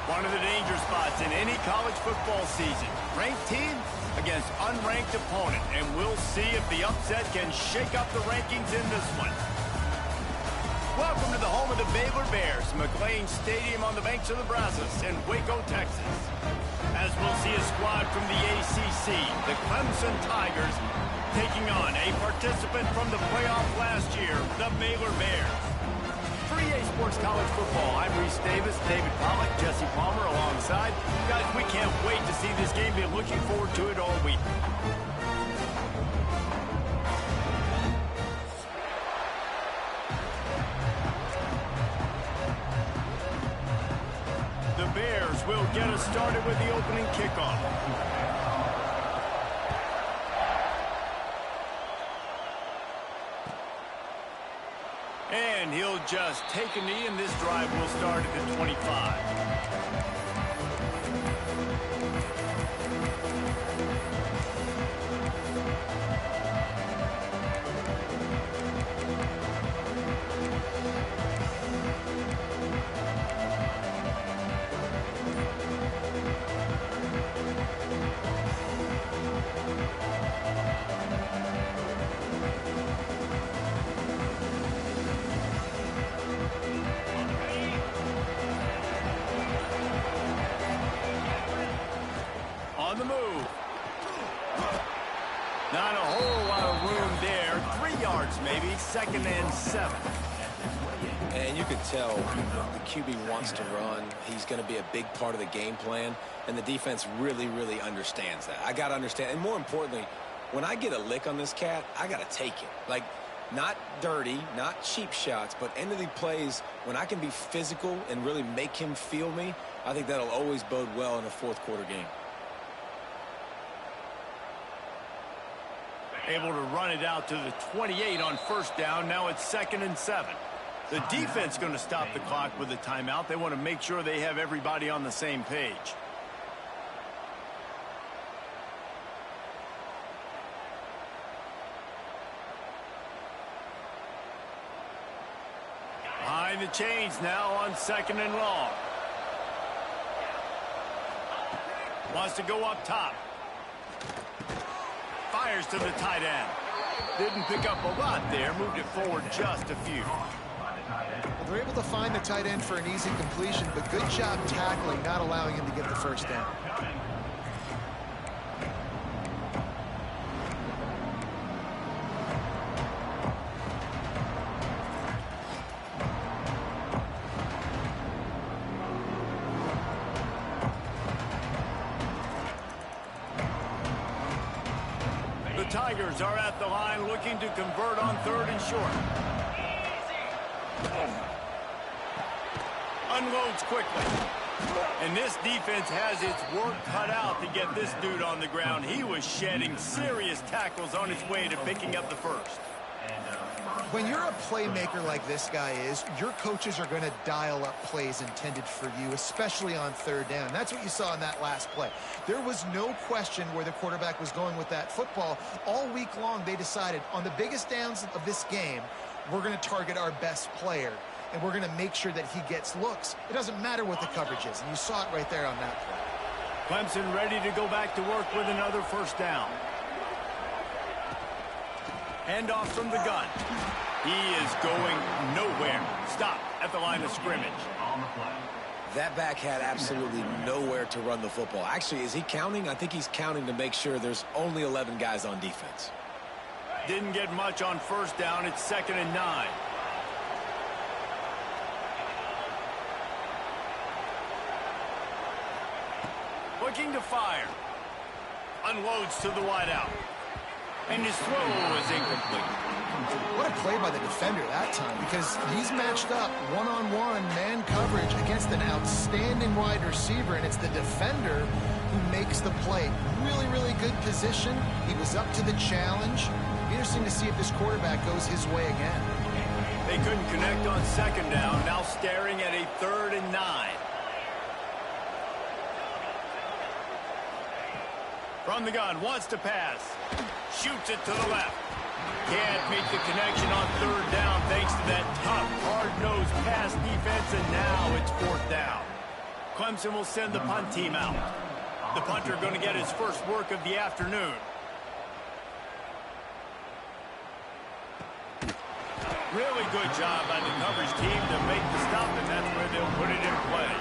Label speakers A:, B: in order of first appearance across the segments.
A: One of the danger spots in any college football season. Ranked team against unranked opponent. And we'll see if the upset can shake up the rankings in this one. Welcome to the home of the Baylor Bears, McLean Stadium on the banks of the Brazos in Waco, Texas. As we'll see a squad from the ACC, the Clemson Tigers, taking on a participant from the playoff last year, the Baylor Bears. For EA Sports College Football, I'm Reese Davis, David Pollack, Jesse Palmer alongside. Guys, we can't wait to see this game. Been looking forward to it all week. The Bears will get us started with the opening kickoff. And he'll just take a knee, and this drive will start at the 25. On the move. Not a whole lot of room there. 3 yards maybe. 2nd and 7.
B: And you could tell the QB wants to run. He's going to be a big part of the game plan. And the defense really, really understands that. I got to understand. And more importantly, when I get a lick on this cat, I got to take it. Like, not dirty, not cheap shots, but end of the plays, when I can be physical and really make him feel me, I think that'll always bode well in a fourth quarter game.
A: Able to run it out to the 28 on 1st down. Now it's 2nd and 7. The defense going to stop the clock with a timeout. They want to make sure they have everybody on the same page. Behind the chains now on 2nd and long. Wants to go up top. Fires to the tight end. Didn't pick up a lot there. Moved it forward just a few.
C: They're able to find the tight end for an easy completion, but good job tackling, not allowing him to get the 1st down.
A: Tigers are at the line looking to convert on 3rd and short. Unloads quickly. And this defense has its work cut out to get this dude on the ground. He was shedding serious tackles on his way to picking up the 1st.
C: When you're a playmaker like this guy is, your coaches are going to dial up plays intended for you, especially on 3rd down. That's what you saw in that last play. There was no question where the quarterback was going with that football. All week long, they decided on the biggest downs of this game, we're going to target our best player, and we're going to make sure that he gets looks. It doesn't matter what the coverage is, and you saw it right there on that play.
A: Clemson ready to go back to work with another 1st down. Handoff from the gun. He is going nowhere. Stop at the line of scrimmage.
B: That back had absolutely nowhere to run the football. Actually, is he counting? I think he's counting to make sure there's only 11 guys on defense.
A: Didn't get much on 1st down. It's 2nd and 9. Looking to fire. Unloads to the wideout. And his throw was incomplete.
C: What a play by the defender that time, because he's matched up one-on-one man coverage against an outstanding wide receiver, and it's the defender who makes the play. Really, really good position. He was up to the challenge. Interesting to see if this quarterback goes his way again.
A: They couldn't connect on 2nd down. Now staring at a 3rd and 9. From the gun, wants to pass. Shoots it to the left. Can't make the connection on 3rd down thanks to that tough, hard-nosed pass defense, and now it's 4th down. Clemson will send the punt team out. The punter going to get his first work of the afternoon. Really good job by the coverage team to make the stop, and that's where they'll put it in play.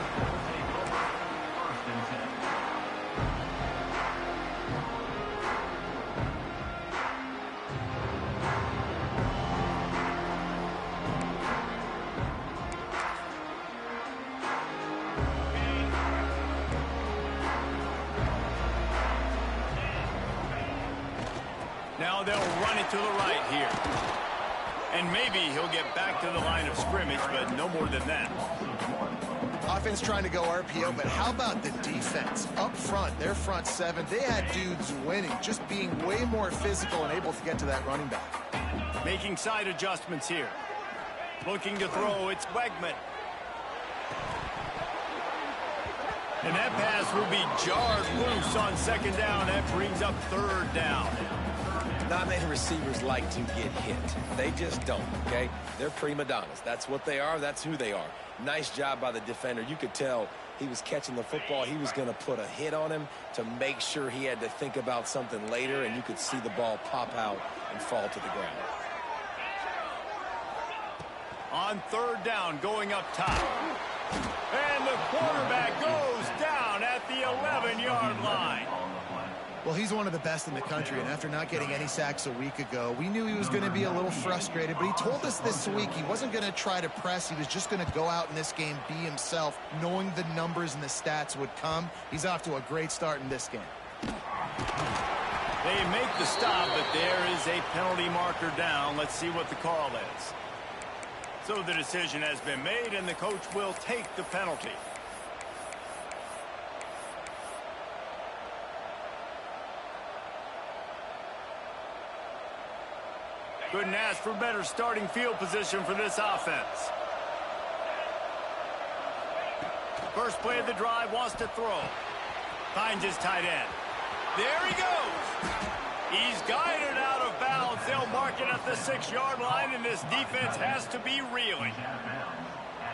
A: Now they'll run it to the right here. And maybe he'll get back to the line of scrimmage, but no more than that.
C: Offense trying to go RPO, but how about the defense? Up front, their front seven, they had dudes winning, just being way more physical and able to get to that running back.
A: Making side adjustments here. Looking to throw, it's Wegman. And that pass will be jarred loose on second down. That brings up third down.
B: Not many receivers like to get hit. They just don't, okay? They're prima donnas. That's what they are. That's who they are. Nice job by the defender. You could tell he was catching the football. He was going to put a hit on him to make sure he had to think about something later, and you could see the ball pop out and fall to the ground.
A: On third down, going up top. And the quarterback goes down at the 11-yard line.
C: Well, he's one of the best in the country, and after not getting any sacks a week ago, we knew he was going to be a little frustrated, but he told us this week he wasn't going to try to press. He was just going to go out in this game, be himself, knowing the numbers and the stats would come. He's off to a great start in this game.
A: They make the stop, but there is a penalty marker down. Let's see what the call is. So the decision has been made, and the coach will take the penalty. Couldn't ask for better starting field position for this offense. First play of the drive, wants to throw. Finds his tight end. There he goes. He's guided out of bounds. They'll mark it at the 6-yard line, and this defense has to be reeling.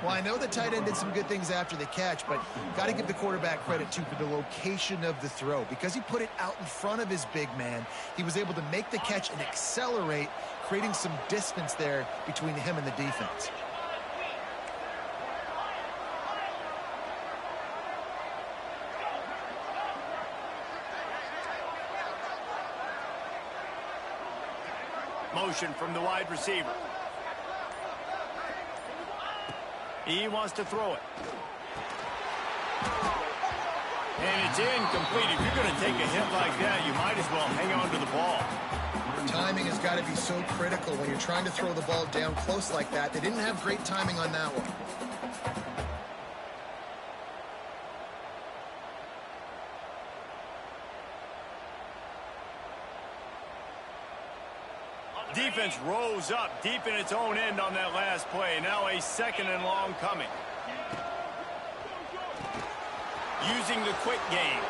C: Well, I know the tight end did some good things after the catch, but got to give the quarterback credit, too, for the location of the throw. Because he put it out in front of his big man, he was able to make the catch and accelerate, creating some distance there between him and the defense.
A: Motion from the wide receiver. He wants to throw it. And it's incomplete. If you're going to take a hit like that, you might as well hang on to the ball.
C: Timing has got to be so critical when you're trying to throw the ball down close like that. They didn't have great timing on that one.
A: Defense rose up deep in its own end on that last play. Now a second and long coming. Using the quick game.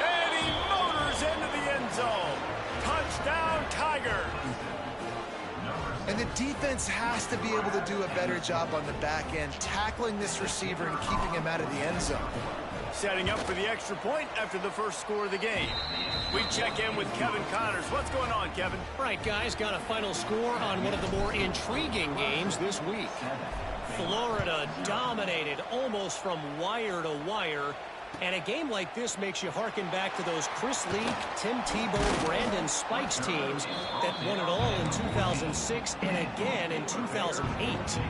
A: And he motors into the end zone. Touchdown, Tigers.
C: And the defense has to be able to do a better job on the back end, tackling this receiver and keeping him out of the end zone.
A: Setting up for the extra point after the first score of the game. We check in with Kevin Connors. What's going on, Kevin?
D: All right, guys, got a final score on one of the more intriguing games this week. Florida dominated almost from wire to wire. And a game like this makes you harken back to those Chris Leak, Tim Tebow, Brandon Spikes teams that won it all in 2006 and again in 2008.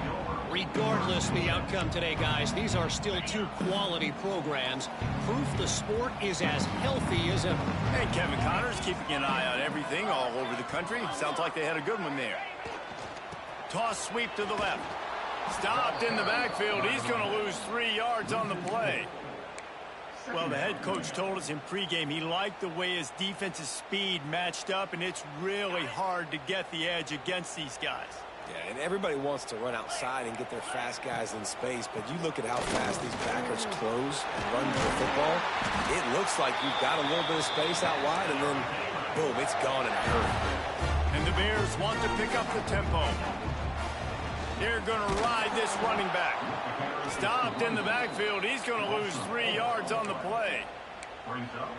D: Regardless of the outcome today, guys, these are still two quality programs. Proof the sport is as healthy as ever.
A: Hey, Kevin Connors keeping an eye on everything all over the country. Sounds like they had a good one there. Toss sweep to the left. Stopped in the backfield. He's going to lose 3 yards on the play. Well, the head coach told us in pregame he liked the way his defense's speed matched up, and it's really hard to get the edge against these guys.
B: Yeah, and everybody wants to run outside and get their fast guys in space, but you look at how fast these backers close and run to the football. It looks like you've got a little bit of space out wide, and then, boom, it's gone in a hurry.
A: And the Bears want to pick up the tempo. They're going to ride this running back. Stopped in the backfield. He's going to lose 3 yards on the play.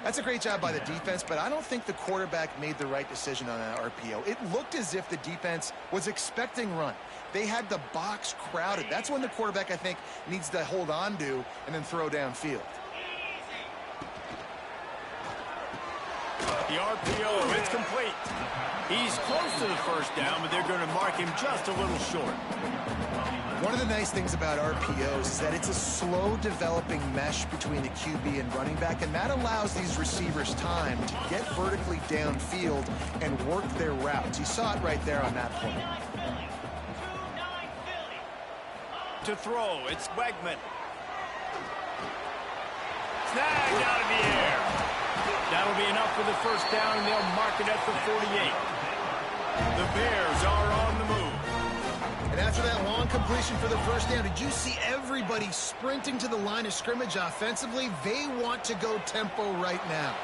C: That's a great job by the defense, but I don't think the quarterback made the right decision on that RPO. It looked as if the defense was expecting run. They had the box crowded. That's when the quarterback, I think, needs to hold on to and then throw downfield.
A: The RPO, it's complete. He's close to the first down, but they're going to mark him just a little short.
C: One of the nice things about RPOs is that it's a slow developing mesh between the QB and running back, and that allows these receivers time to get vertically downfield and work their routes. You saw it right there on that play.
A: To throw, it's Wegman. Snagged out of the air. That'll be enough for the first down, and they'll mark it at the 48. The Bears are on the move.
C: And after that long completion for the first down, did you see everybody sprinting to the line of scrimmage offensively? They want to go tempo right now.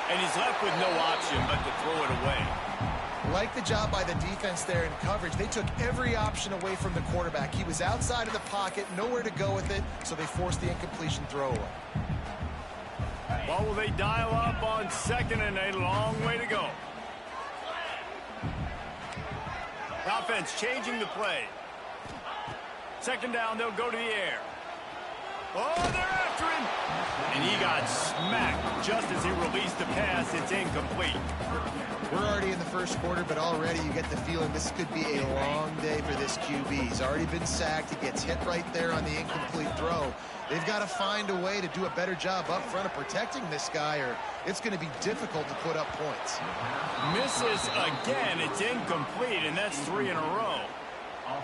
A: And he's left with no option but to throw it away.
C: Like the job by the defense there in coverage. They took every option away from the quarterback. He was outside of the pocket, nowhere to go with it, so they forced the incompletion throwaway.
A: Well, will they dial up on 2nd and a long way to go? The offense changing the play. 2nd down, they'll go to the air. Oh, they're after him. And he got smacked just as he released the pass. It's incomplete.
C: We're already in the first quarter, but already you get the feeling this could be a long day for this QB. He's already been sacked. He gets hit right there on the incomplete throw. They've got to find a way to do a better job up front of protecting this guy, or it's going to be difficult to put up points.
A: Misses again. It's incomplete, and that's 3 in a row.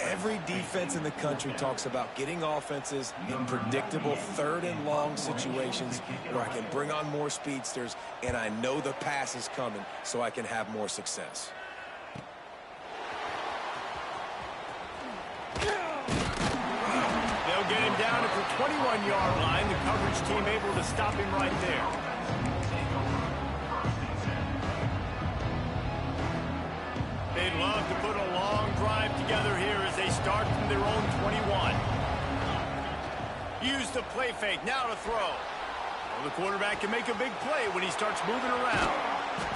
B: Every defense in the country talks about getting offenses in predictable 3rd and long situations where I can bring on more speedsters and I know the pass is coming so I can have more success.
A: They'll get him down at the 21-yard line. The coverage team able to stop him right there. They'd love to put a long drive together here as they start from their own 21. Use the play fake, now to throw. Well, the quarterback can make a big play when he starts moving around.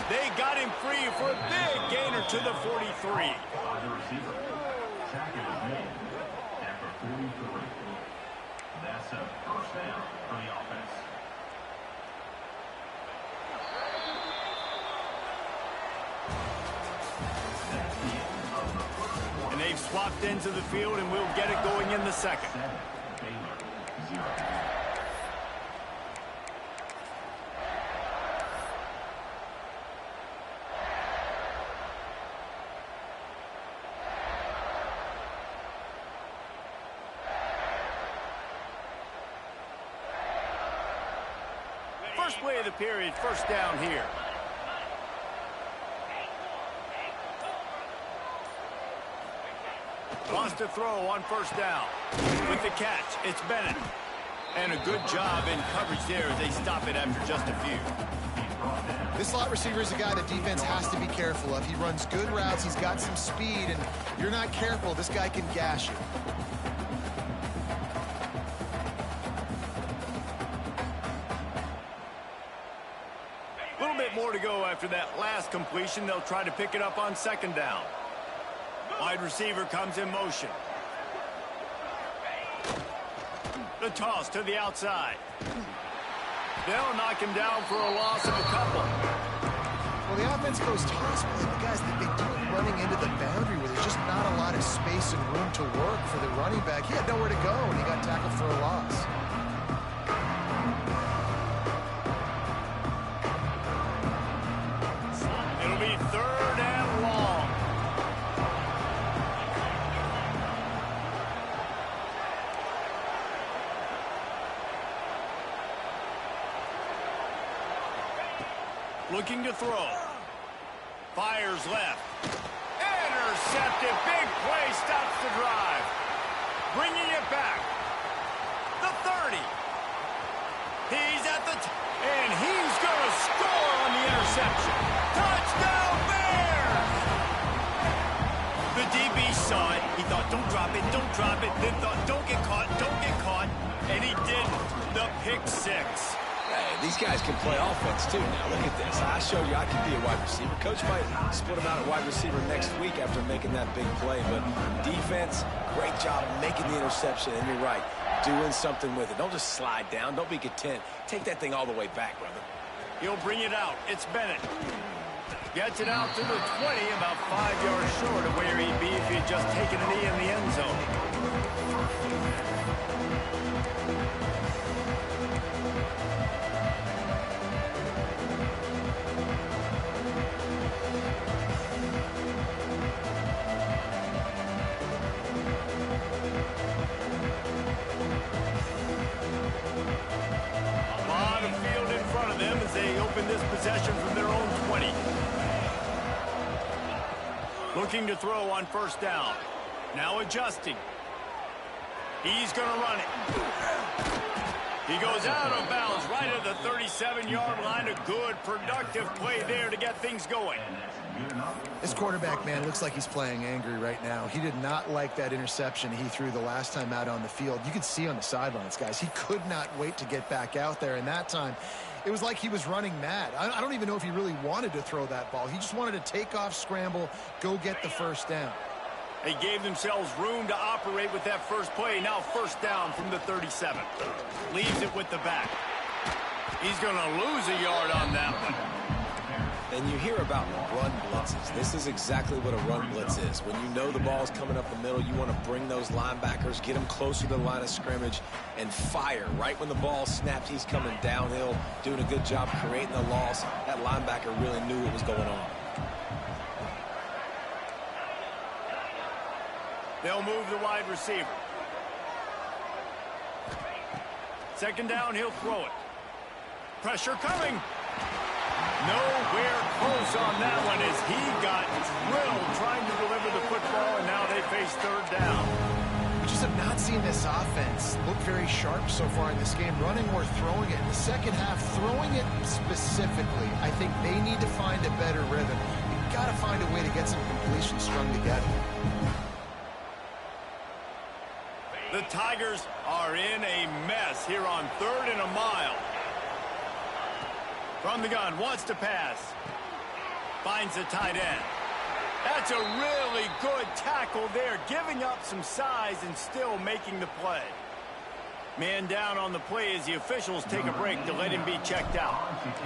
A: They got him free for a big gainer to the 43.
E: That's a first down for the offense.
A: And they've swapped into the field, and we'll get it going in the 2nd. First play of the period, first down here. Lost a throw on first down. With the catch, it's Bennett. And a good job in coverage there as they stop it after just a few.
C: This slot receiver is a guy the defense has to be careful of. He runs good routes, he's got some speed, and if you're not careful, this guy can gash you.
A: A little bit more to go after that last completion. They'll try to pick it up on 2nd down. Wide receiver comes in motion. The toss to the outside. They'll knock him down for a loss of a couple.
C: Well, the offense goes toss, but the guys, they do it running into the boundary where there's just not a lot of space and room to work for the running back. He had nowhere to go, and he got tackled for a loss.
A: It'll be 3rd and long. Looking to throw. Fires left. Intercepted. Big play stops the drive. Bringing it back. The 30. He's at the and he's going to score on the interception. Touchdown Bears! The DB saw it. He thought, don't drop it, then thought, don't get caught, and he didn't. The pick six.
B: Hey, these guys can play offense too now. Look at this. I showed you I can be a wide receiver. Coach might split him out at wide receiver next week after making that big play. But defense, great job making the interception. And you're right, doing something with it. Don't just slide down. Don't be content. Take that thing all the way back, brother.
A: He'll bring it out. It's Bennett. Gets it out to the 20, about 5 yards short of where he'd be if he had just taken a knee in the end zone. A lot of field in front of them as they open this possession from their own 20. Looking to throw on first down. Now adjusting. He's going to run it. He goes out of bounds right at the 37-yard line. A good, productive play there to get things going.
C: This quarterback, man, looks like he's playing angry right now. He did not like that interception he threw the last time out on the field. You could see on the sidelines, guys, he could not wait to get back out there. And that time, it was like he was running mad. I don't even know if he really wanted to throw that ball. He just wanted to take off, scramble, go get the first down.
A: They gave themselves room to operate with that first play. Now first down from the 37. Leaves it with the back. He's going to lose a yard on that one.
B: And you hear about run blitzes. This is exactly what a run blitz is. When you know the ball's coming up the middle, you want to bring those linebackers, get them closer to the line of scrimmage, and fire. Right when the ball snaps, he's coming downhill, doing a good job creating the loss. That linebacker really knew what was going on.
A: They'll move the wide receiver. Second down, he'll throw it. Pressure coming. Nowhere close on that one as he got drilled trying to deliver the football, and now they face third down.
C: We just have not seen this offense look very sharp so far in this game, running or throwing it. In the second half, throwing it specifically, I think they need to find a better rhythm. You've got to find a way to get some completions strung together.
A: The Tigers are in a mess here on 3rd and a mile. From the gun, wants to pass. Finds the tight end. That's a really good tackle there, giving up some size and still making the play. Man down on the play as the officials take a break to let him be checked out.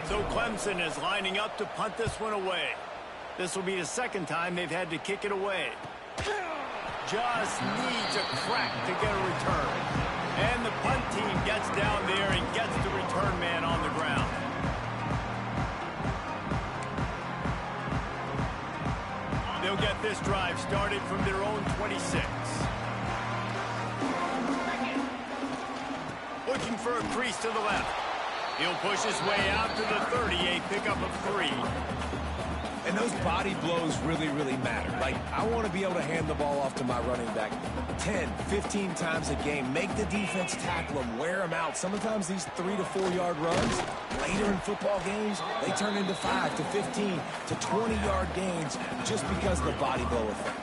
A: So Clemson is lining up to punt this one away. This will be the second time they've had to kick it away. Just needs a crack to get a return. And the punt team gets down there and gets the return man on the ground. They'll get this drive started from their own 26. Looking for a crease to the left. He'll push his way out to the 30, a pickup of 3.
B: And those body blows really, really matter. Like, I want to be able to hand the ball off to my running back 10, 15 times a game. Make the defense tackle them, wear them out. Sometimes these 3 to 4 yard runs, later in football games, they turn into 5 to 15 to 20 yard gains just because of the body blow effect.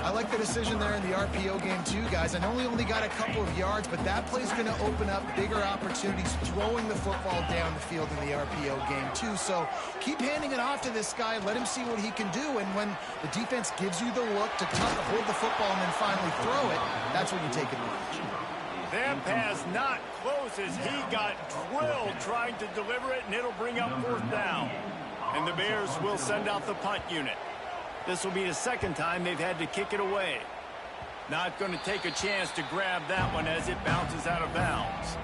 C: I like the decision there in the RPO game too, guys. I know he only got a couple of yards, but that play's going to open up bigger opportunities throwing the football down the field in the RPO game too. So keep handing it off to this guy. Let him see what he can do. And when the defense gives you the look to hold the football and then finally throw it, that's when you take advantage.
A: That pass not close as he got drilled trying to deliver it, and it'll bring up 4th down. And the Bears will send out the punt unit. This will be the second time they've had to kick it away. Not going to take a chance to grab that one as it bounces out of bounds.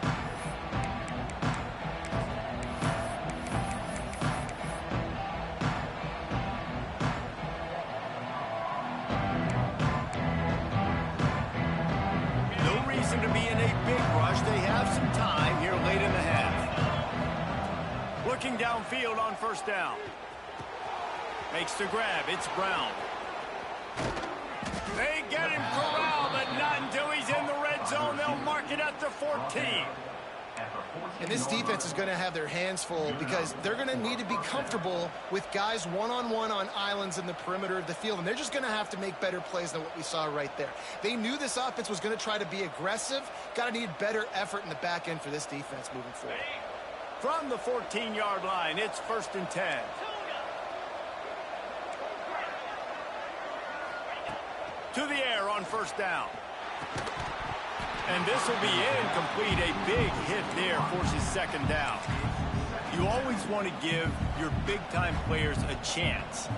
A: No reason to be in a big rush. They have some time here late in the half. Looking downfield on first down. Makes the grab. It's Brown. They get him corralled, but not until he's in the red zone. They'll mark it at the 14.
C: And this defense is going to have their hands full because they're going to need to be comfortable with guys one-on-one on islands in the perimeter of the field. And they're just going to have to make better plays than what we saw right there. They knew this offense was going to try to be aggressive. Got to need better effort in the back end for this defense moving forward.
A: From the 14-yard line, it's 1st and 10. To the air on 1st down. And this will be incomplete. A big hit there forces 2nd down. You always want to give your big-time players a chance.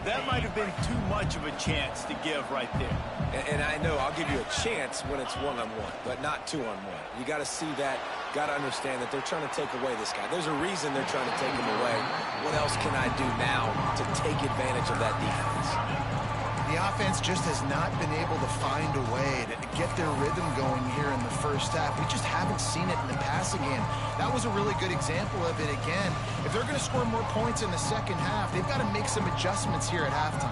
A: That might have been too much of a chance to give right there.
B: And I know I'll give you a chance when it's one-on-one, but not two-on-one. You got to see that, got to understand that they're trying to take away this guy. There's a reason they're trying to take him away. What else can I do now to take advantage of that defense?
C: The offense just has not been able to find a way to get their rhythm going here in the first half. We just haven't seen it in the passing game. That was a really good example of it again. If they're going to score more points in the second half, they've got to make some adjustments here at halftime.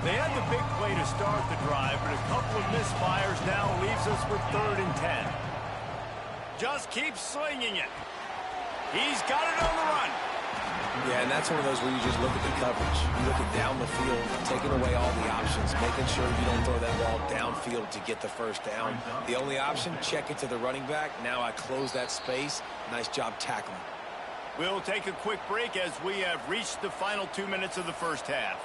A: They had the big play to start the drive, but a couple of misfires now leaves us with 3rd and 10. Just keep slinging it. He's got it on the run.
B: Yeah, and that's one of those where you just look at the coverage. You look at down the field, taking away all the options, making sure you don't throw that ball downfield to get the 1st down. The only option, check it to the running back. Now I close that space. Nice job tackling.
A: We'll take a quick break as we have reached the final 2 minutes of the first half.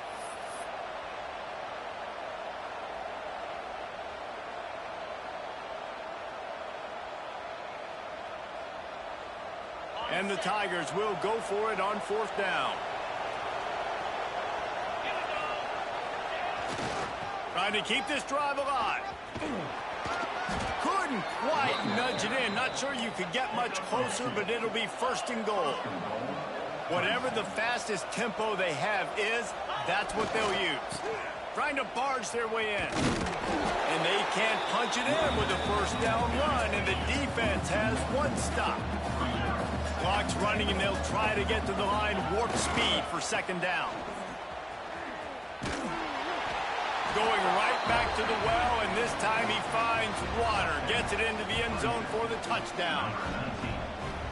A: And the Tigers will go for it on 4th down. Trying to keep this drive alive. Couldn't quite nudge it in. Not sure you could get much closer, but it'll be 1st and goal. Whatever the fastest tempo they have is, that's what they'll use. Trying to barge their way in. And they can't punch it in with a 1st down run, and the defense has one stop. Clock's running, and they'll try to get to the line warp speed for 2nd down. Going right back to the well, and this time he finds water. Gets it into the end zone for the touchdown.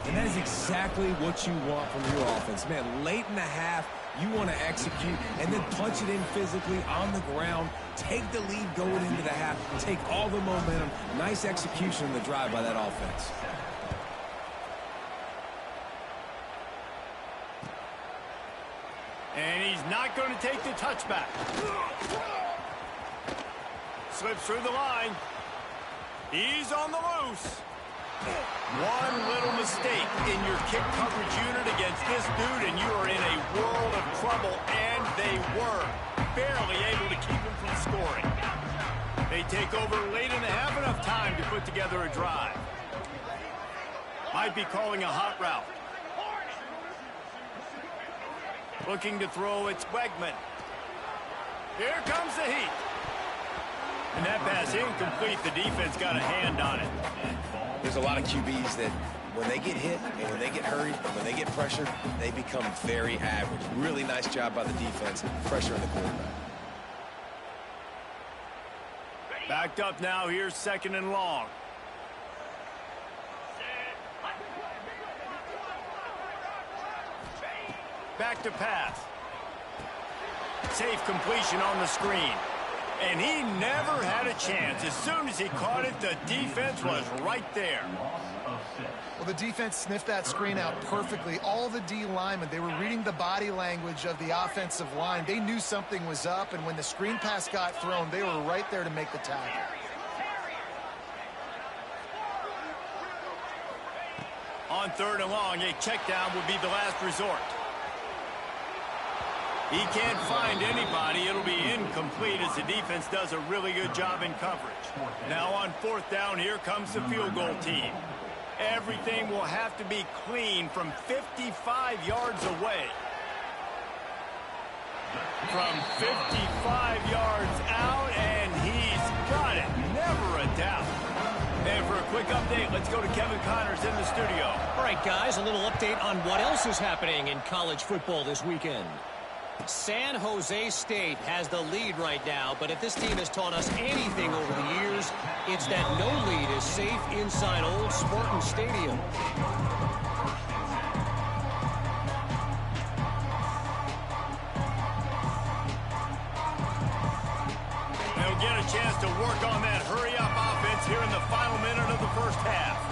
B: And that is exactly what you want from your offense. Man, late in the half, you want to execute and then punch it in physically on the ground. Take the lead going into the half. Take all the momentum. Nice execution in the drive by that offense.
A: And he's not going to take the touchback. Slips through the line. He's on the loose. One little mistake in your kick coverage unit against this dude, and you are in a world of trouble, and they were barely able to keep him from scoring. They take over late in the half, enough time to put together a drive. Might be calling a hot route. Looking to throw, it's Wegman. Here comes the heat. And that pass incomplete. The defense got a hand on it.
B: There's a lot of QBs that when they get hit and when they get hurried and when they get pressured, they become very average. Really nice job by the defense, pressuring the quarterback.
A: Backed up now. Here's 2nd and long. Back to pass. Safe completion on the screen. And he never had a chance. As soon as he caught it, the defense was right there.
C: Well, the defense sniffed that screen out perfectly. All the D linemen, they were reading the body language of the offensive line. They knew something was up, and when the screen pass got thrown, they were right there to make the tackle.
A: On 3rd and long, a check down would be the last resort. He can't find anybody. It'll be incomplete as the defense does a really good job in coverage. Now on 4th down, here comes the field goal team. Everything will have to be clean from 55 yards away. From 55 yards out, and he's got it. Never a doubt. And for a quick update, let's go to Kevin Connors in the studio.
D: All right, guys, a little update on what else is happening in college football this weekend. San Jose State has the lead right now, but if this team has taught us anything over the years, it's that no lead is safe inside Old Spartan Stadium.
A: They'll get a chance to work on that hurry-up offense here in the final minute of the first half.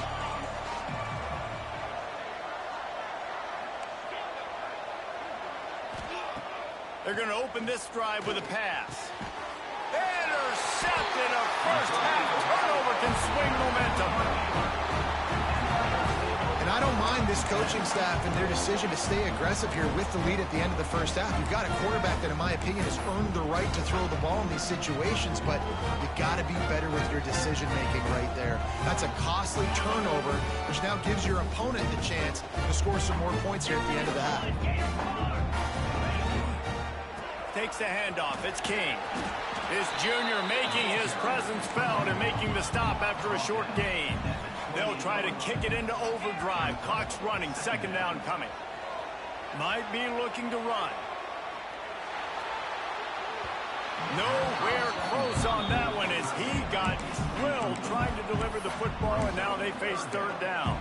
A: They're going to open this drive with a pass. Intercepted. A first-half turnover can swing momentum.
C: And I don't mind this coaching staff and their decision to stay aggressive here with the lead at the end of the first half. You've got a quarterback that, in my opinion, has earned the right to throw the ball in these situations, but you got to be better with your decision-making right there. That's a costly turnover, which now gives your opponent the chance to score some more points here at the end of the half.
A: Takes the handoff. It's King. This junior making his presence felt and making the stop after a short gain. They'll try to kick it into overdrive. Clock's running. Second down coming. Might be looking to run. Nowhere close on that one as he got drilled trying to deliver the football, and now they face third down.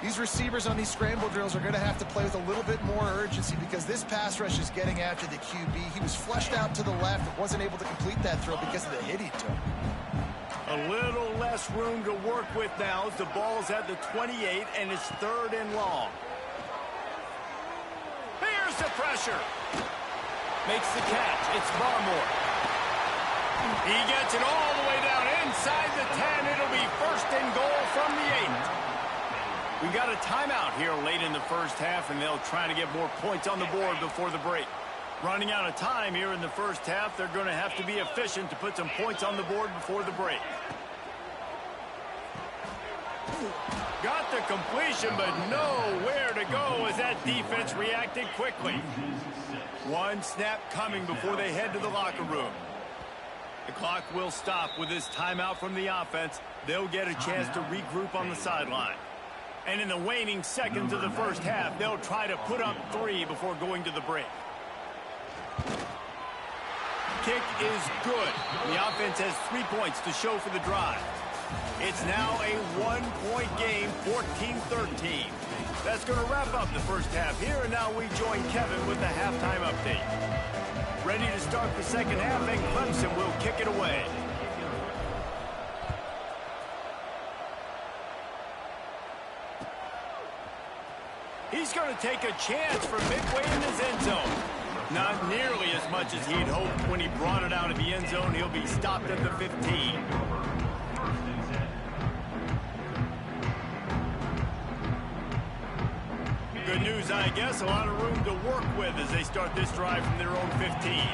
C: These receivers on these scramble drills are going to have to play with a little bit more urgency because this pass rush is getting after the QB. He was flushed out to the left and wasn't able to complete that throw because of the hit he took.
A: A little less room to work with now as the ball's at the 28 and it's third and long. Here's the pressure. Makes the catch. It's Barmore. He gets it all the way down inside the 10. It'll be first and goal from the 8. We got a timeout here late in the first half, and they'll try to get more points on the board before the break. Running out of time here in the first half, they're going to have to be efficient to put some points on the board before the break. Got the completion, but nowhere to go as that defense reacted quickly. One snap coming before they head to the locker room. The clock will stop with this timeout from the offense. They'll get a chance to regroup on the sideline. And in the waning seconds of the first half, they'll try to put up 3 before going to the break. Kick is good. The offense has 3 points to show for the drive. It's now a 1-point game, 14-13. That's going to wrap up the first half here, and now we join Kevin with the halftime update. Ready to start the second half, and Clemson will kick it away. He's going to take a chance from midway in his end zone. Not nearly as much as he'd hoped when he brought it out of the end zone. He'll be stopped at the 15. Good news, I guess. A lot of room to work with as they start this drive from their own 15.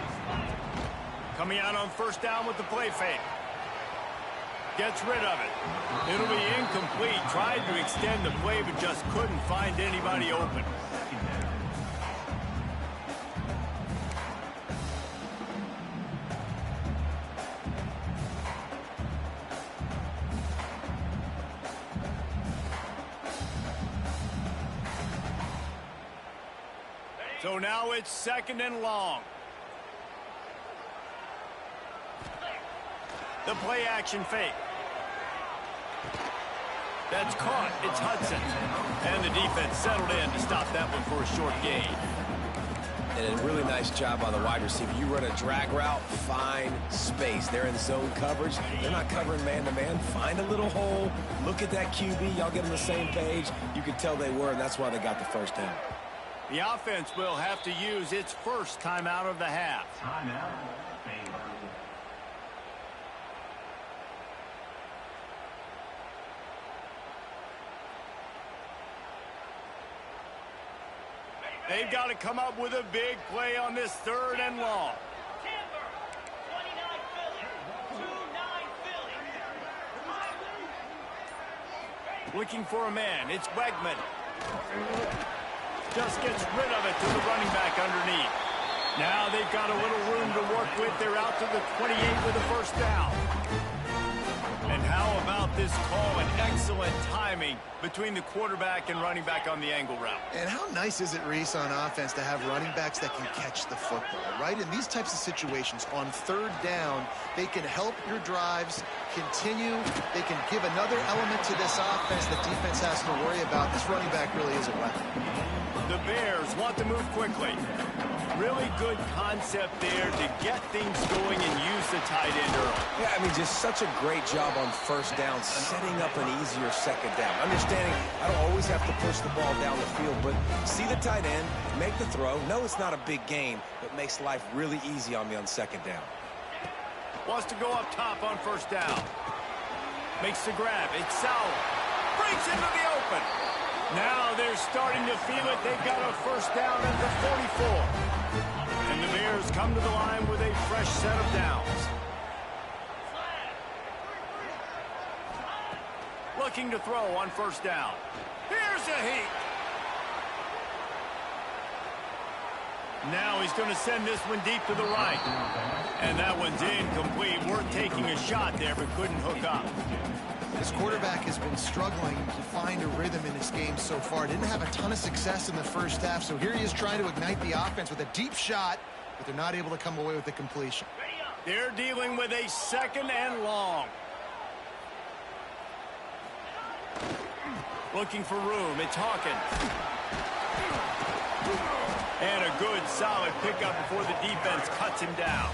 A: Coming out on first down with the play fake. Gets rid of it. It'll be incomplete. Tried to extend the play, but just couldn't find anybody open. So now it's second and long. The play action fake. That's caught. It's Hudson. And the defense settled in to stop that one for a short gain.
B: And a really nice job by the wide receiver. You run a drag route, find space. They're in zone coverage. They're not covering man-to-man. Find a little hole. Look at that QB. Y'all get on the same page. You could tell they were, and that's why they got the first down.
A: The offense will have to use its first timeout of the half.
E: Timeout.
A: They've got to come up with a big play on this third and long. Looking for a man. It's Wegman. Just gets rid of it to the running back underneath. Now they've got a little room to work with. They're out to the 28 with the first down. And how about this call and excellent timing between the quarterback and running back on the angle route?
C: And how nice is it, Reese, on offense to have running backs that can catch the football, right? In these types of situations, on third down, they can help your drives continue. They can give another element to this offense that defense has to worry about. This running back really is a weapon.
A: The Bears want to move quickly. Really good concept there to get things going and use the tight end early.
B: Yeah, I mean, just such a great job on first down, setting up an easier second down. Understanding I don't always have to push the ball down the field, but see the tight end, make the throw. No, it's not a big gain, but makes life really easy on me on second down.
A: Wants to go up top on first down. Makes the grab. It's Sauer. Breaks into the open. Now they're starting to feel it. They've got a first down at the 44. And the Bears come to the line with a fresh set of downs. Looking to throw on first down. Here's a heat. Now he's going to send this one deep to the right. And that one's incomplete. Worth taking a shot there, but couldn't hook up.
C: This quarterback has been struggling to find a rhythm in this game so far. Didn't have a ton of success in the first half, so here he is trying to ignite the offense with a deep shot, but they're not able to come away with the completion.
A: They're dealing with a second and long. Looking for room. It's Hawkins. And a good, solid pickup before the defense cuts him down.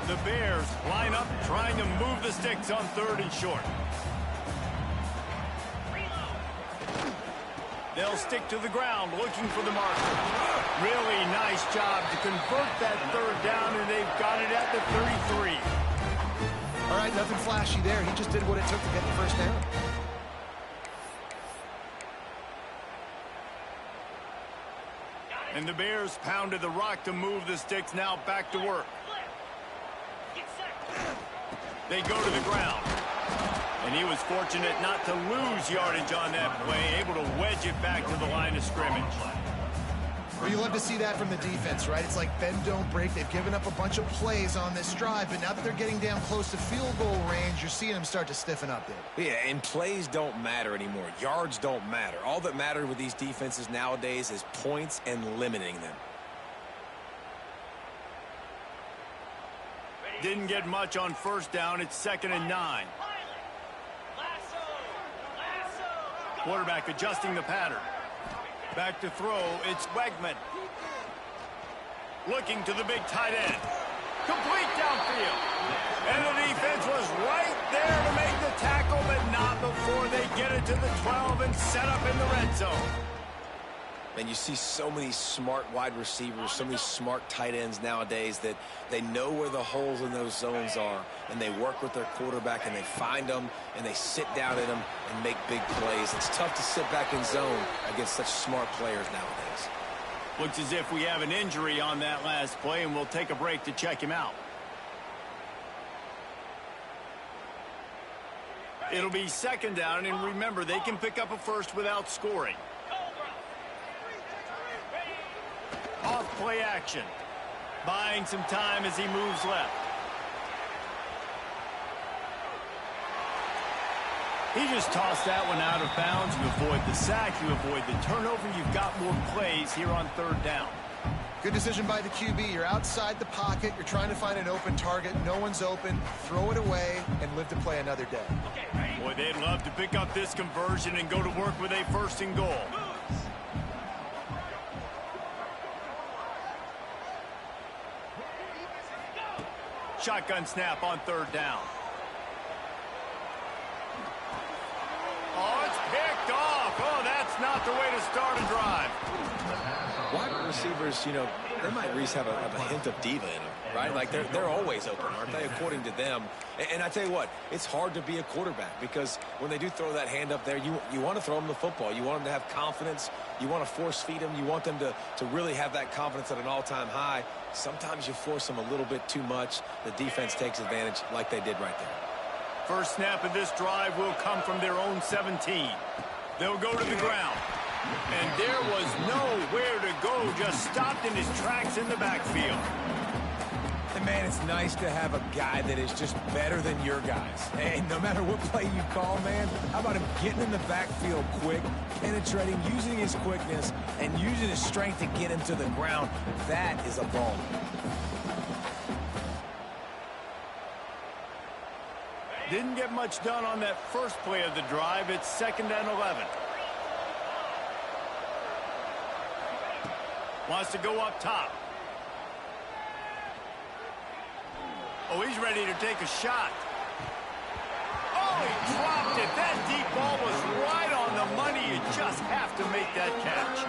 A: The Bears line up trying to move the sticks on third and short. They'll stick to the ground looking for the marker. Really nice job to convert that third down, and they've got it at the 33.
C: All right, nothing flashy there. He just did what it took to get the first down.
A: And the Bears pounded the rock to move the sticks, now back to work. They go to the ground. And he was fortunate not to lose yardage on that play, able to wedge it back to the line of scrimmage.
C: Well, you love to see that from the defense, right? It's like bend, don't break. They've given up a bunch of plays on this drive, but now that they're getting down close to field goal range, you're seeing them start to stiffen up there.
B: Yeah, and plays don't matter anymore. Yards don't matter. All that matters with these defenses nowadays is points and limiting them.
A: Didn't get much on first down. It's 2nd and 9. Quarterback adjusting the pattern. Back to throw. It's Wegman. Looking to the big tight end. Complete downfield. And the defense was right there to make the tackle, but not before they get it to the 12 and set up in the red zone.
B: And you see so many smart wide receivers, so many smart tight ends nowadays that they know where the holes in those zones are, and they work with their quarterback, and they find them, and they sit down in them and make big plays. It's tough to sit back in zone against such smart players nowadays.
A: Looks as if we have an injury on that last play, and we'll take a break to check him out. It'll be 2nd down, and remember, they can pick up a first without scoring. Off play action. Buying some time as he moves left. He just tossed that one out of bounds. You avoid the sack. You avoid the turnover. You've got more plays here on 3rd down.
C: Good decision by the QB. You're outside the pocket. You're trying to find an open target. No one's open. Throw it away and live to play another day.
A: Boy, they'd love to pick up this conversion and go to work with a 1st and goal. Shotgun snap on 3rd down. Oh, it's picked off. Oh, that's not the way to start a drive.
B: Wide receivers, you know, they might at least have a hint of diva in them, right? Like they're always open, aren't they, according to them? And I tell you what, it's hard to be a quarterback because when they do throw that hand up there, you want to throw them the football. You want them to have confidence. You want to force feed them. You want them to really have that confidence at an all-time high. Sometimes you force them a little bit too much. The defense takes advantage like they did right there.
A: First snap of this drive will come from their own 17. They'll go to the ground. And there was nowhere to go, just stopped in his tracks in the backfield.
B: And man, it's nice to have a guy that is just better than your guys. Hey, no matter what play you call, man, how about him getting in the backfield quick, penetrating, using his quickness, and using his strength to get him to the ground? That is a ball.
A: Didn't get much done on that first play of the drive. It's 2nd and 11. Wants to go up top. Oh, he's ready to take a shot. Oh, he dropped it. That deep ball was right on the money. You just have to make that catch.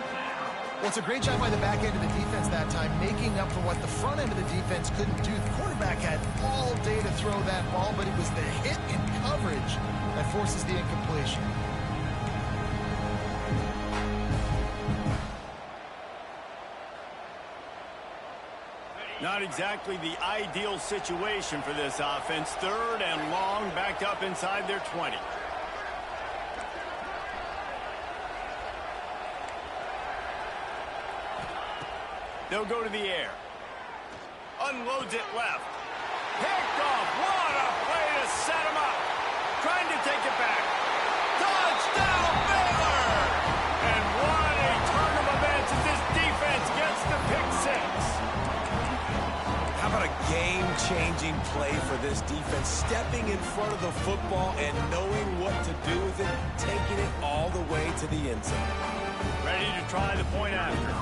C: Well, it's a great job by the back end of the defense that time, making up for what the front end of the defense couldn't do. The quarterback had all day to throw that ball, but it was the hit in coverage that forces the incompletion.
A: Not exactly the ideal situation for this offense. 3rd and long, backed up inside their 20. They'll go to the air. Unloads it left. Picked off. What a play to set him up. Trying to take it back. Touchdown, Baylor! And what a turn of events as this defense gets the pick 6.
B: How about a game-changing play for this defense? Stepping in front of the football and knowing what to do with it, taking it all the way to the end zone.
A: Ready to try the point after.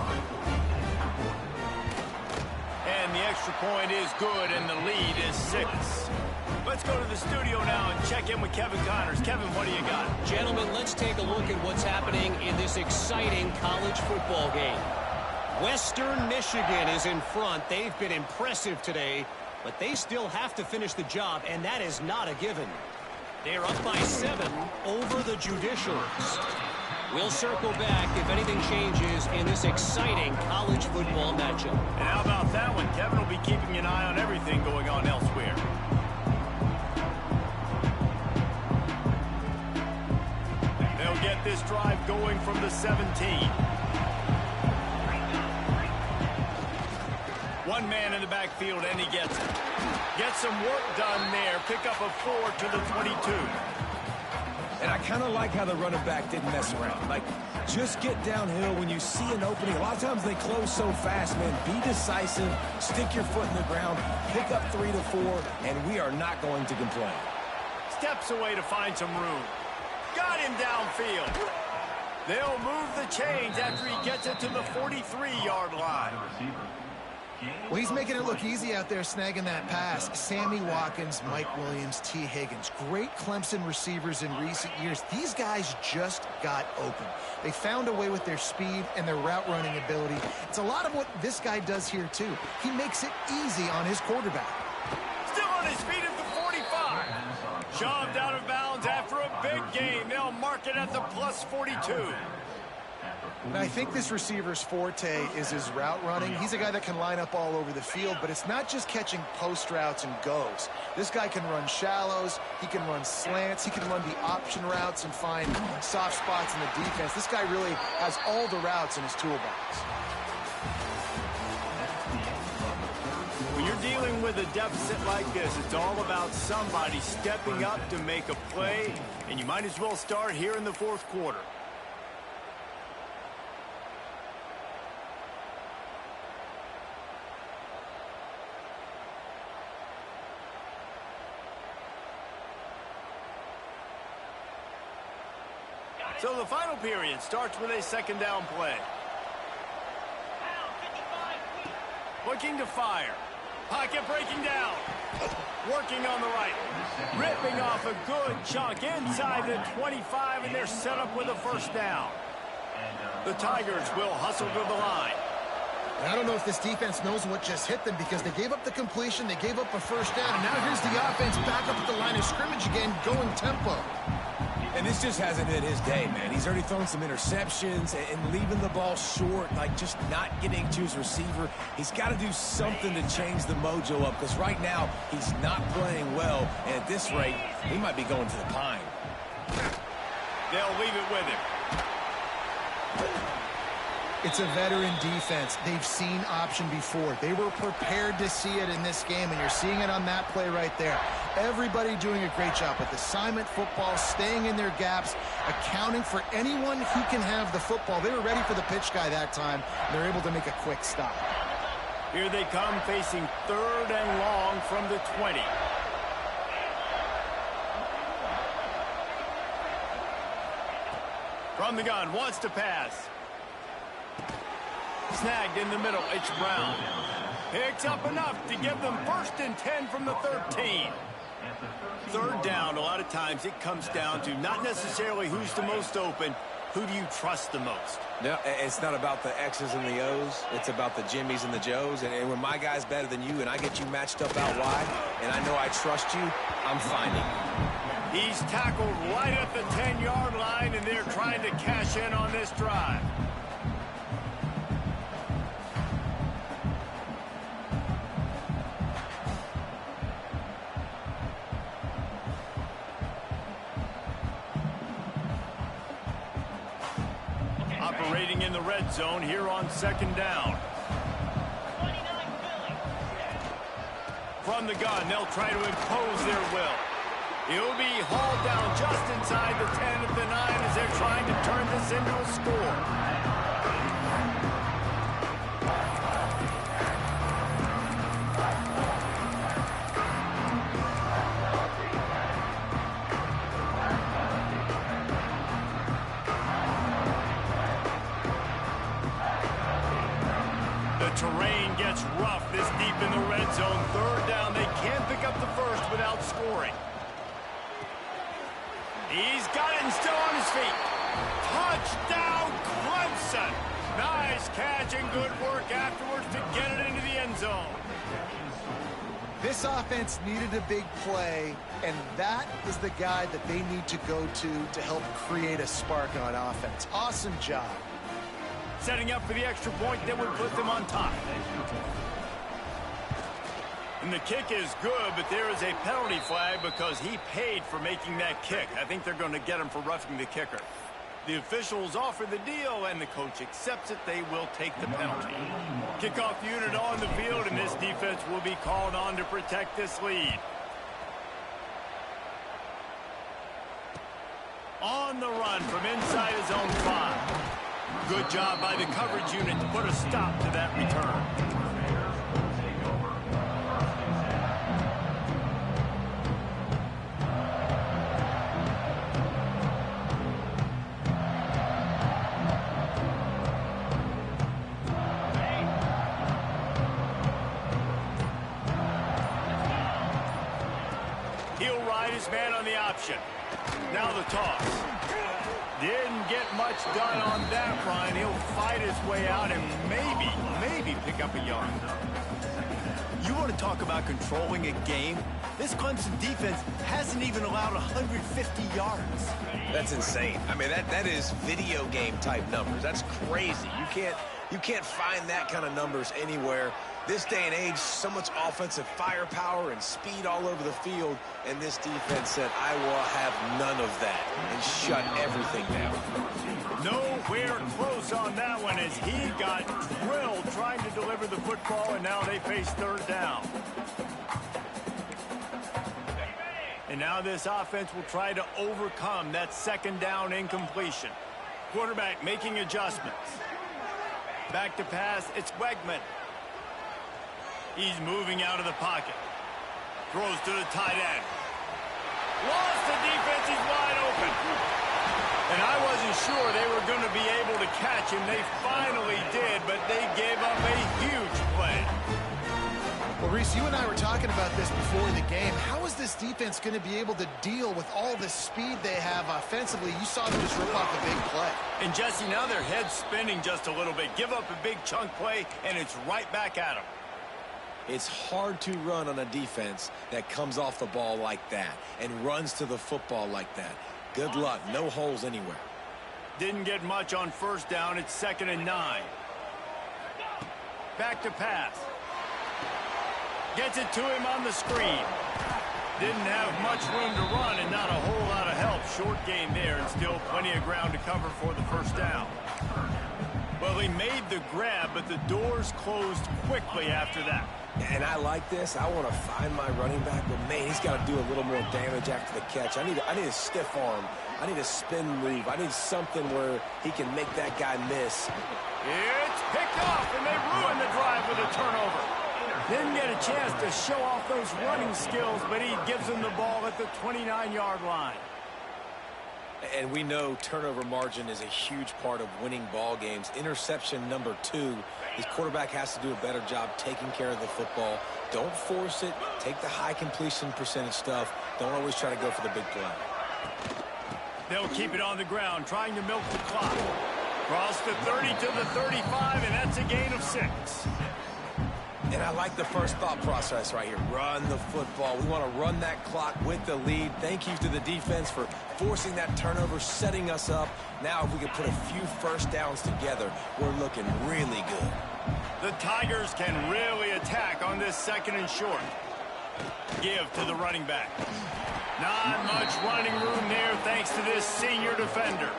A: And the extra point is good, and the lead is 6. Let's go to the studio now and check in with Kevin Connors. Kevin, what do you got?
D: Gentlemen, let's take a look at what's happening in this exciting college football game. Western Michigan is in front. They've been impressive today, but they still have to finish the job, and that is not a given. They're up by 7 over the Judicials. We'll circle back if anything changes in this exciting college football matchup.
A: And how about that one? Kevin will be keeping an eye on everything going on elsewhere. They'll get this drive going from the 17. One man in the backfield, and he gets it. Gets some work done there. Pick up a 4 to the 22.
B: And I kind of like how the running back didn't mess around. Like, just get downhill when you see an opening. A lot of times they close so fast, man. Be decisive, stick your foot in the ground, pick up 3 to 4, and we are not going to complain.
A: Steps away to find some room. Got him downfield. They'll move the chains after he gets it to the 43-yard line.
C: Well, he's making it look easy out there snagging that pass. Sammy Watkins, Mike Williams, T. Higgins. Great Clemson receivers in recent years. These guys just got open. They found a way with their speed and their route running ability. It's a lot of what this guy does here, too. He makes it easy on his quarterback.
A: Still on his feet at the 45. Shoved out of bounds after a big game. They'll mark it at the plus 42.
C: And I think this receiver's forte is his route running. He's a guy that can line up all over the field, but it's not just catching post routes and goes. This guy can run shallows, he can run slants, he can run the option routes and find soft spots in the defense. This guy really has all the routes in his toolbox.
A: When you're dealing with a deficit like this, it's all about somebody stepping up to make a play, and you might as well start here in the 4th quarter. So the final period starts with a 2nd down play. Looking to fire. Pocket breaking down. Working on the right. Ripping off a good chunk inside the 25, and they're set up with a 1st down. The Tigers will hustle to the line.
C: And I don't know if this defense knows what just hit them because they gave up the completion, they gave up a 1st down, and now here's the offense back up at the line of scrimmage again, going tempo.
B: And this just hasn't been his day, man. He's already thrown some interceptions and leaving the ball short, like just not getting to his receiver. He's got to do something to change the mojo up because right now he's not playing well. And at this rate, he might be going to the pine.
A: They'll leave it with him.
C: It's a veteran defense. They've seen option before. They were prepared to see it in this game, and you're seeing it on that play right there. Everybody doing a great job with assignment football, staying in their gaps, accounting for anyone who can have the football. They were ready for the pitch guy that time. They're able to make a quick stop.
A: Here they come facing 3rd and long from the 20. From the gun, wants to pass. Snagged in the middle, it's Brown. Picks up enough to give them 1st and 10 from the 13. 3rd down, a lot of times it comes down to not necessarily who's the most open, who do you trust the most?
B: No, it's not about the X's and the O's. It's about the Jimmies and the Joes. And when my guy's better than you and I get you matched up out wide, and I know I trust you, I'm finding you.
A: He's tackled right at the 10-yard line, and they're trying to cash in on this drive. Operating in the red zone here on 2nd down. From the gun, they'll try to impose their will. He'll be hauled down just inside the 10 at the 9 as they're trying to turn this into a score. Terrain gets rough this deep in the red zone. 3rd down. They can't pick up the 1st without scoring. He's got it and still on his feet. Touchdown, Clemson. Nice catch and good work afterwards to get it into the end zone.
C: This offense needed a big play, and that is the guy that they need to go to help create a spark on offense. Awesome job.
A: Setting up for the extra point that would put them on top. And the kick is good, but there is a penalty flag because he paid for making that kick. I think they're going to get him for roughing the kicker. The officials offer the deal, and the coach accepts it. They will take the penalty. Kickoff unit on the field, and this defense will be called on to protect this lead. On the run from inside his own 5. Good job by the coverage unit to put a stop to that return. He'll ride his man on the option. Now the toss. Didn't get much done on that run. He'll fight his way out and maybe pick up a yard. You want to talk about controlling a game? This Clemson defense hasn't even allowed 150 yards.
B: That's insane. I mean, that is video game type numbers. That's crazy. You can't find that kind of numbers anywhere. This day and age, so much offensive firepower and speed all over the field, and this defense said, I will have none of that, and shut everything down.
A: Nowhere close on that one as he got drilled trying to deliver the football, and now they face 3rd down. And now this offense will try to overcome that 2nd down incompletion. Quarterback making adjustments. Back to pass, it's Wegman. He's moving out of the pocket. Throws to the tight end. Lost the defense, he's wide open. And I wasn't sure they were going to be able to catch him. They finally did, but they gave up a huge play.
C: Well, Reese, you and I were talking about this before the game. How is this defense going to be able to deal with all the speed they have offensively? You saw them just rip off a big play.
A: And, Jesse, now their head's spinning just a little bit. Give up a big chunk play, and it's right back at them.
B: It's hard to run on a defense that comes off the ball like that and runs to the football like that. Good luck. No holes anywhere.
A: Didn't get much on 1st down. It's 2nd and 9. Back to pass. Gets it to him on the screen. Didn't have much room to run and not a whole lot of help. Short game there and still plenty of ground to cover for the 1st down. Well, he made the grab, but the doors closed quickly after that.
B: And I like this. I want to find my running back, but, man, he's got to do a little more damage after the catch. I need a stiff arm. I need a spin move. I need something where he can make that guy miss.
A: It's picked off, and they ruin the drive with a turnover. Didn't get a chance to show off those running skills, but he gives them the ball at the 29-yard line.
B: And we know turnover margin is a huge part of winning ball games. Interception number 2. His quarterback has to do a better job taking care of the football. Don't force it. Take the high completion percentage stuff. Don't always try to go for the big play.
A: They'll keep it on the ground, trying to milk the clock. Cross the 30 to the 35, and that's a gain of 6.
B: And I like the first thought process right here. Run the football. We want to run that clock with the lead. Thank you to the defense for forcing that turnover, setting us up. Now if we can put a few first downs together, we're looking really good.
A: The Tigers can really attack on this 2nd and short. Give to the running back. Not much running room there thanks to this senior defender.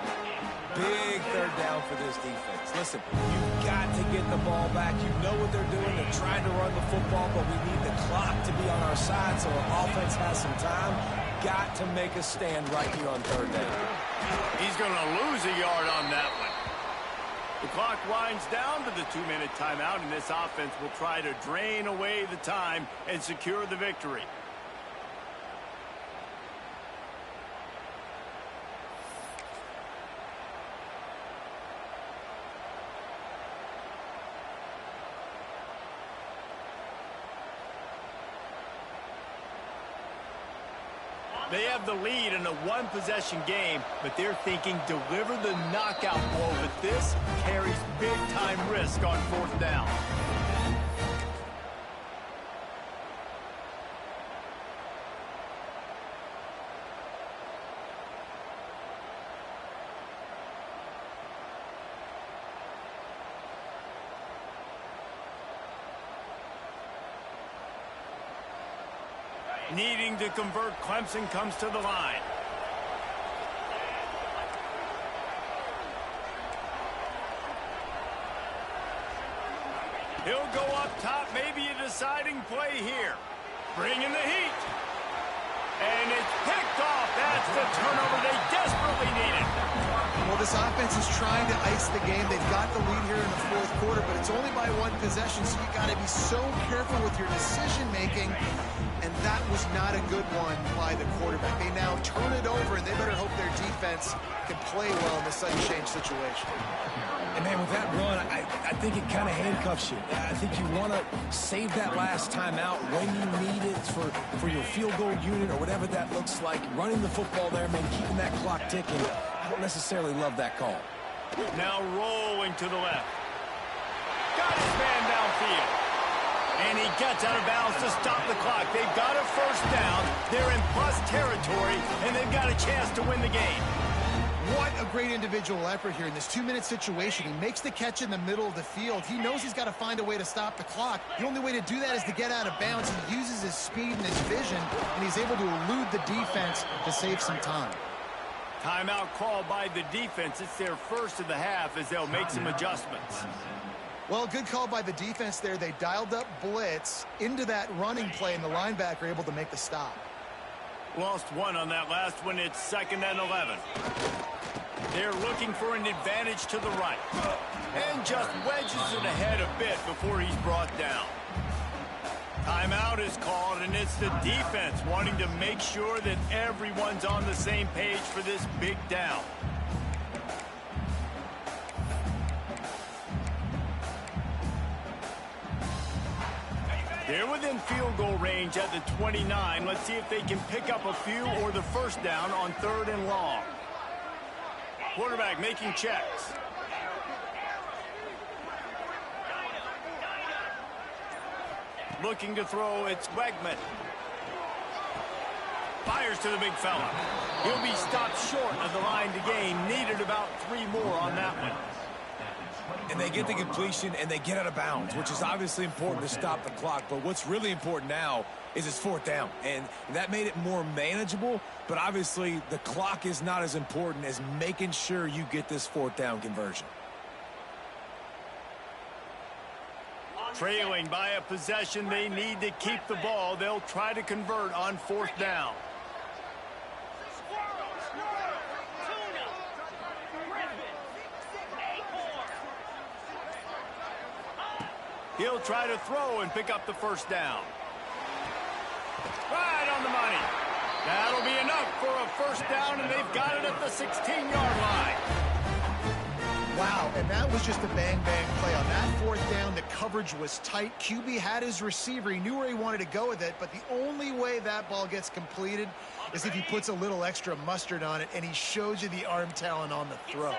B: Big third down for this defense. Listen, you've got to get the ball back. You know what they're doing. They're trying to run the football, but we need the clock to be on our side so our offense has some time. Got to make a stand right here on 3rd down.
A: He's going to lose a yard on that one. The clock winds down to the 2-minute timeout, and this offense will try to drain away the time and secure the victory. They have the lead in a one-possession game, but they're thinking deliver the knockout blow, but this carries big-time risk on 4th down. Needing to convert, Clemson comes to the line. He'll go up top, maybe a deciding play here. Bringing the heat. And it's picked off. That's the turnover they desperately needed.
C: Well, this offense is trying to ice the game. They've got the lead here in the 4th quarter, but it's only by 1 possession, so you got to be so careful with your decision-making. And that was not a good one by the quarterback. They now turn it over, and they better hope their defense can play well in this sudden change situation.
B: And, man, with that run, I think it kind of handcuffs you. I think you want to save that last timeout when you need it for your field goal unit or whatever that looks like. Running the football there, man, keeping that clock ticking. I don't necessarily love that call.
A: Now rolling to the left. Got his man downfield. And he gets out of bounds to stop the clock. They've got a 1st down. They're in plus territory, and they've got a chance to win the game.
C: What a great individual effort here in this 2-minute situation. He makes the catch in the middle of the field. He knows he's got to find a way to stop the clock. The only way to do that is to get out of bounds. He uses his speed and his vision, and he's able to elude the defense to save some time.
A: Timeout called by the defense. It's their first of the half as they'll make some adjustments.
C: Well, good call by the defense there. They dialed up blitz into that running play, and the linebacker able to make the stop.
A: Lost 1 on that last one. It's 2nd and 11. They're looking for an advantage to the right. And just wedges it ahead a bit before he's brought down. Timeout is called, and it's the defense wanting to make sure that everyone's on the same page for this big down. They're within field goal range at the 29. Let's see if they can pick up a few or the 1st down on 3rd and long. Quarterback making checks. Looking to throw, it's Wegman. Fires to the big fella. He'll be stopped short of the line to gain. Needed about 3 more on that one.
B: And they get the completion, and they get out of bounds, which is obviously important to stop the clock. But what's really important now is it's 4th down. And that made it more manageable, but obviously the clock is not as important as making sure you get this 4th down conversion.
A: Trailing by a possession, they need to keep the ball. They'll try to convert on 4th down. He'll try to throw and pick up the 1st down. Right on the money. That'll be enough for a 1st down, and they've got it at the 16-yard line.
C: Wow, and that was just a bang-bang play. On that 4th down, the coverage was tight. QB had his receiver. He knew where he wanted to go with it, but the only way that ball gets completed is if he puts a little extra mustard on it, and he shows you the arm talent on the throw.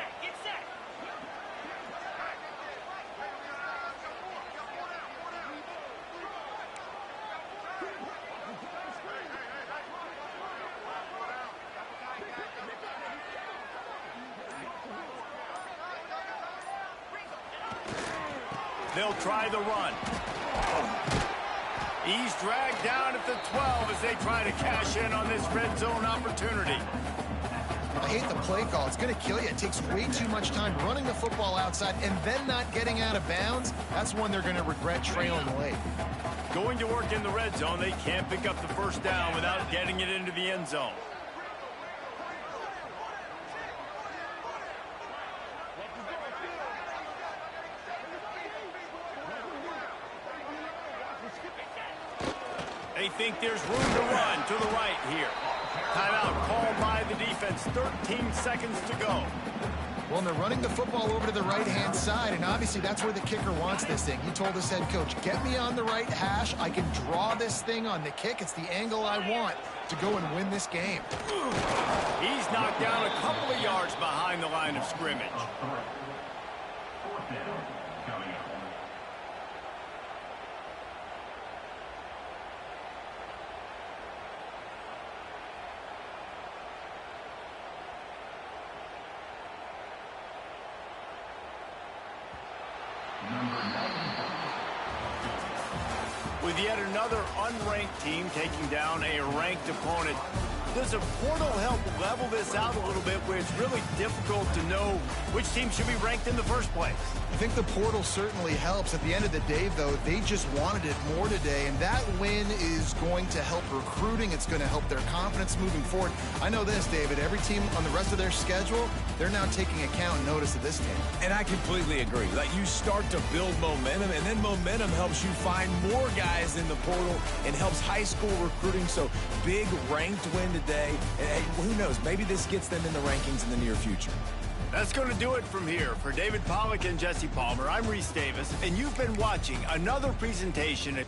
A: They'll try the run. He's dragged down at the 12 as they try to cash in on this red zone opportunity.
C: I hate the play call. It's going to kill you. It takes way too much time running the football outside and then not getting out of bounds. That's one they're going to regret trailing late.
A: Going to work in the red zone, they can't pick up the 1st down without getting it into the end zone. They think there's room to run to the right here. Timeout called by the defense. 13 seconds to go.
C: Well, and they're running the football over to the right-hand side, and obviously that's where the kicker wants this thing. He told his head coach, get me on the right hash. I can draw this thing on the kick. It's the angle I want to go and win this game.
A: He's knocked down a couple of yards behind the line of scrimmage.
E: 4th down coming up.
A: With yet another unranked team taking down a ranked opponent, does a portal help level this out a little bit where it's really difficult to know which team should be ranked in the first place?
C: I think the portal certainly helps. At the end of the day, though, they just wanted it more today, and that win is going to help recruiting. It's going to help their confidence moving forward. I know this, David, every team on the rest of their schedule, they're now taking account and notice of this team.
B: And I completely agree. Like, you start to build momentum, and then momentum helps you find more guys in the portal and helps high school recruiting. So big ranked win today. And hey, who knows? Maybe this gets them in the rankings in the near future.
A: That's going to do it from here. For David Pollack and Jesse Palmer, I'm Reese Davis, and you've been watching another presentation at